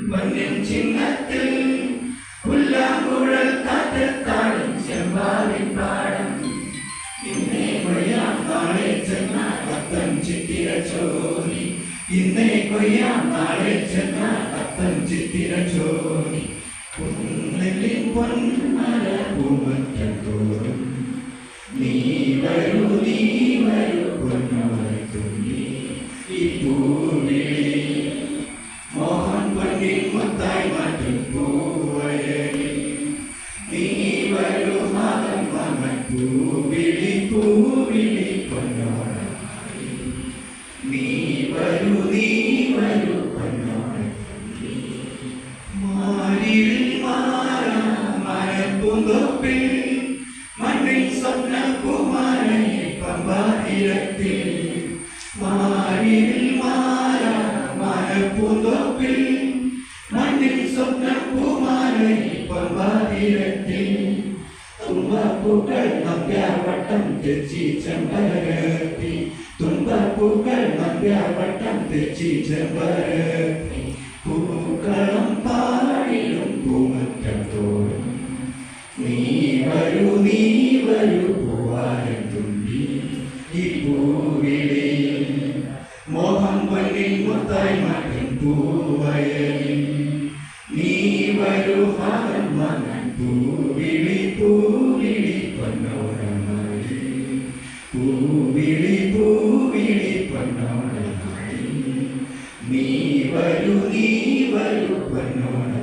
മഞ്ഞൻ ചിങ്ങത്തിൽ പുല്ലാങ്കുഴൽ കാറ്റത്താടും ചെമ്പാവിൻ പാടം ഇന്നേ കൊയ്യാം നാളെ ചെന്നാൽ കത്തം ചിത്തിര ചോരി ഇന്നേ കൊയ്യാം നാളെ ചെന്നാൽ കത്തം ചിത്തിര ചോരി പൊന്നെല്ലിൻ പൊന്മല പൂമറ്റം തോറും നീ വരൂ പൊന്നോളത്തുമ്പി ഈ പൂവിളി മോഹൻ പൊന്നിൻ മുത്തായി മാറ്റും പൂവയലിൽ നീ വരൂ മകൻ മകൻ പൂവിളി പൊന്നോളമായി നീ വരൂ പൊന്നോളത്തുമ്പി മാരിൽ മരപ്പൂന്തോപ്പിൽ മണ്ണിൽ സ്വപ്ന കുമാരനെ പമ്പായിരത്തിൽ മാരിൽ മരപ്പൂന്തോപ്പിൽ മണ്ണിൽ സ്വപ്ന കുമാരനെ പമ്പായിരത്തിൽ തുമ്പപ്പൂക്കൾ നമ്പ്യാവട്ടം തെച്ചി ചെമ്പരത്തി തുമ്പപ്പൂക്കൾ നമ്പ്യാവട്ടം തെച്ചി ചെമ്പരത്തി പൂക്കളം പാടിലും പൂമറ്റം തോറും നീ വരൂ പൂവാരം തുമ്പി ഈ പൂവിളി മോഹം പൊന്നിൻ മുത്തായി മാറ്റും പൂവയലിൽ നീ വരൂ മകൻ മകൻ പൂവിളി പൊന്നോളമായി പൂവിളി പൊന്നോളമായി നീ വരൂ പൊന്നോള